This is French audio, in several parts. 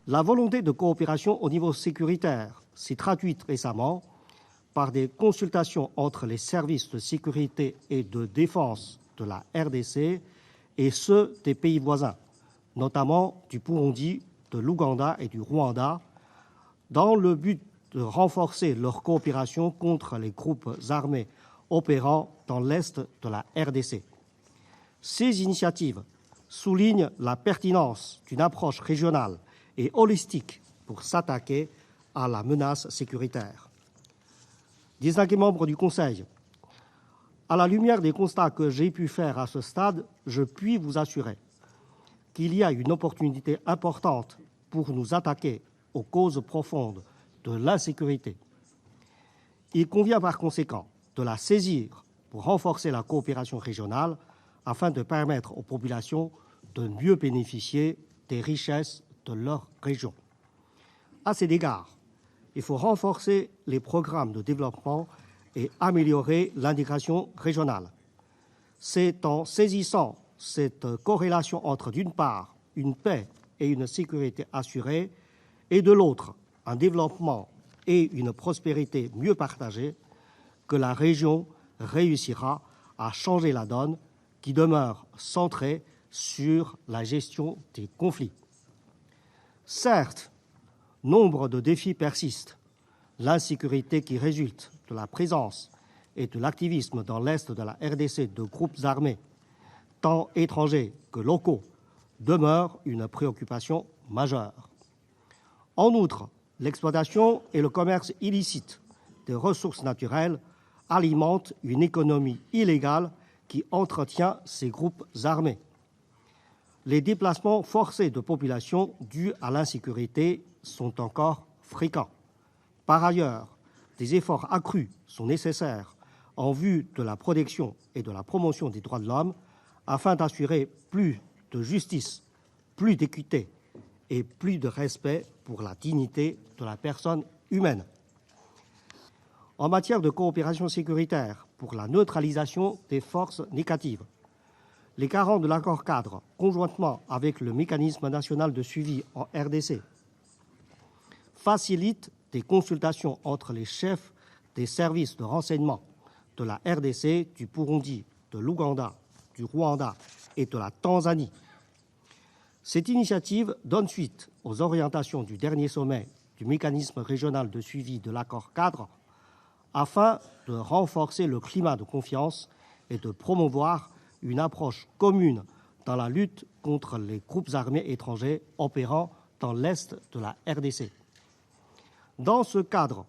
La volonté de coopération au niveau sécuritaire s'est traduite récemment par des consultations entre les services de sécurité et de défense de la RDC et ceux des pays voisins, notamment du Burundi, de l'Ouganda et du Rwanda, dans le but de renforcer leur coopération contre les groupes armés opérant dans l'Est de la RDC. Ces initiatives soulignent la pertinence d'une approche régionale et holistique pour s'attaquer à la menace sécuritaire. Distingués membres du Conseil, à la lumière des constats que j'ai pu faire à ce stade, je puis vous assurer qu'il y a une opportunité importante pour nous attaquer aux causes profondes de l'insécurité. Il convient par conséquent de la saisir pour renforcer la coopération régionale afin de permettre aux populations de mieux bénéficier des richesses de leur région. À cet égard, il faut renforcer les programmes de développement et améliorer l'intégration régionale. C'est en saisissant cette corrélation entre, d'une part, une paix et une sécurité assurée, et de l'autre, un développement et une prospérité mieux partagées, que la région réussira à changer la donne qui demeure centrée sur la gestion des conflits. Certes, nombre de défis persistent. L'insécurité qui résulte de la présence et de l'activisme dans l'Est de la RDC de groupes armés, tant étrangers que locaux, demeure une préoccupation majeure. En outre, l'exploitation et le commerce illicite des ressources naturelles alimentent une économie illégale qui entretient ces groupes armés. Les déplacements forcés de populations dus à l'insécurité sont encore fréquents. Par ailleurs, des efforts accrus sont nécessaires en vue de la protection et de la promotion des droits de l'homme afin d'assurer plus de justice, plus d'équité et plus de respect pour la dignité de la personne humaine. En matière de coopération sécuritaire pour la neutralisation des forces négatives, les garants de l'accord-cadre, conjointement avec le mécanisme national de suivi en RDC, facilitent des consultations entre les chefs des services de renseignement de la RDC, du Burundi, de l'Ouganda, du Rwanda et de la Tanzanie. Cette initiative donne suite aux orientations du dernier sommet du mécanisme régional de suivi de l'accord-cadre afin de renforcer le climat de confiance et de promouvoir une approche commune dans la lutte contre les groupes armés étrangers opérant dans l'Est de la RDC. Dans ce cadre,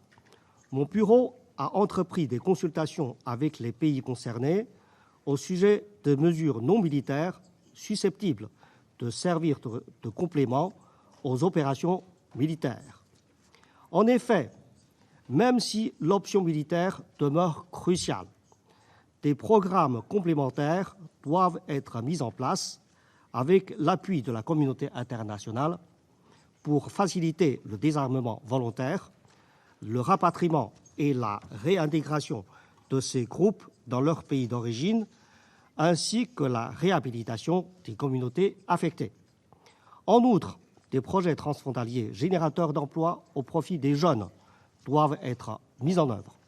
mon bureau a entrepris des consultations avec les pays concernés au sujet de mesures non militaires susceptibles de servir de complément aux opérations militaires. En effet, même si l'option militaire demeure cruciale, des programmes complémentaires doivent être mis en place avec l'appui de la communauté internationale pour faciliter le désarmement volontaire, le rapatriement et la réintégration de ces groupes dans leur pays d'origine, ainsi que la réhabilitation des communautés affectées. En outre, des projets transfrontaliers générateurs d'emplois au profit des jeunes doivent être mis en œuvre.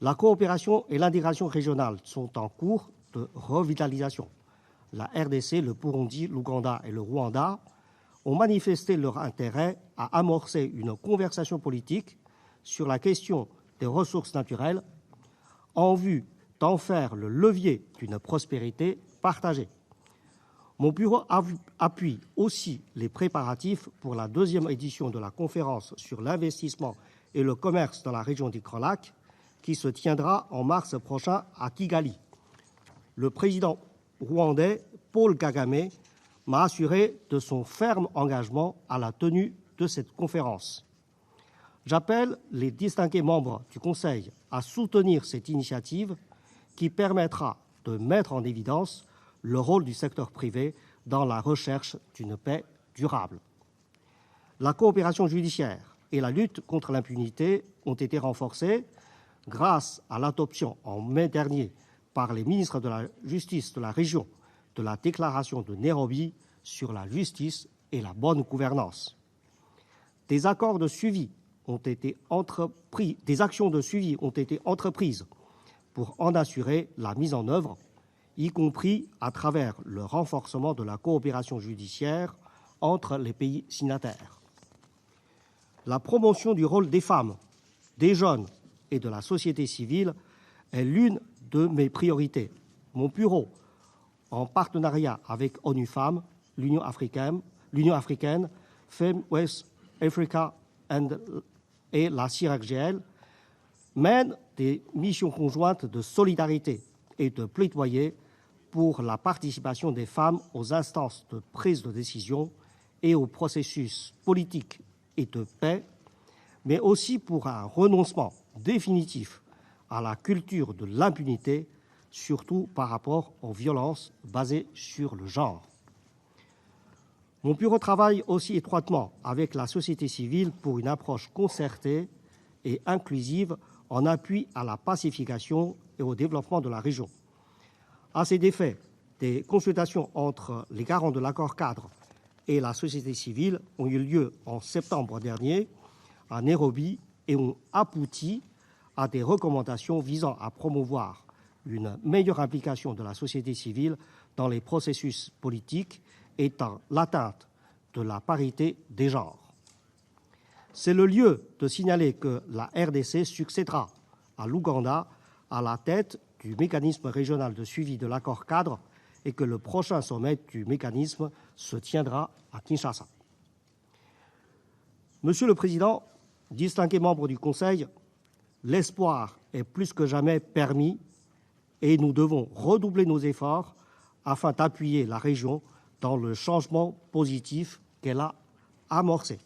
La coopération et l'intégration régionale sont en cours de revitalisation. La RDC, le Burundi, l'Ouganda et le Rwanda ont manifesté leur intérêt à amorcer une conversation politique sur la question des ressources naturelles en vue d'en faire le levier d'une prospérité partagée. Mon bureau appuie aussi les préparatifs pour la deuxième édition de la conférence sur l'investissement et le commerce dans la région des Grands Lacs, qui se tiendra en mars prochain à Kigali. Le président rwandais Paul Kagame m'a assuré de son ferme engagement à la tenue de cette conférence. J'appelle les distingués membres du Conseil à soutenir cette initiative qui permettra de mettre en évidence le rôle du secteur privé dans la recherche d'une paix durable. La coopération judiciaire et la lutte contre l'impunité ont été renforcées grâce à l'adoption en mai dernier par les ministres de la Justice de la région de la déclaration de Nairobi sur la justice et la bonne gouvernance. Des actions de suivi ont été entreprises pour en assurer la mise en œuvre, y compris à travers le renforcement de la coopération judiciaire entre les pays signataires. La promotion du rôle des femmes, des jeunes et de la société civile est l'une de mes priorités. Mon bureau, en partenariat avec ONU Femmes, l'Union africaine, Femmes West Africa et la CIRGL, mène des missions conjointes de solidarité et de plaidoyer pour la participation des femmes aux instances de prise de décision et au processus politique et de paix, mais aussi pour un renoncement définitif à la culture de l'impunité, surtout par rapport aux violences basées sur le genre. Mon bureau travaille aussi étroitement avec la société civile pour une approche concertée et inclusive en appui à la pacification et au développement de la région. À cet effet, des consultations entre les garants de l'accord-cadre et la société civile ont eu lieu en septembre dernier à Nairobi et ont abouti à des recommandations visant à promouvoir une meilleure implication de la société civile dans les processus politiques et dans l'atteinte de la parité des genres. C'est le lieu de signaler que la RDC succédera à l'Ouganda à la tête du mécanisme régional de suivi de l'accord-cadre et que le prochain sommet du mécanisme se tiendra à Kinshasa. Monsieur le Président, distingués membres du Conseil, l'espoir est plus que jamais permis et nous devons redoubler nos efforts afin d'appuyer la région dans le changement positif qu'elle a amorcé.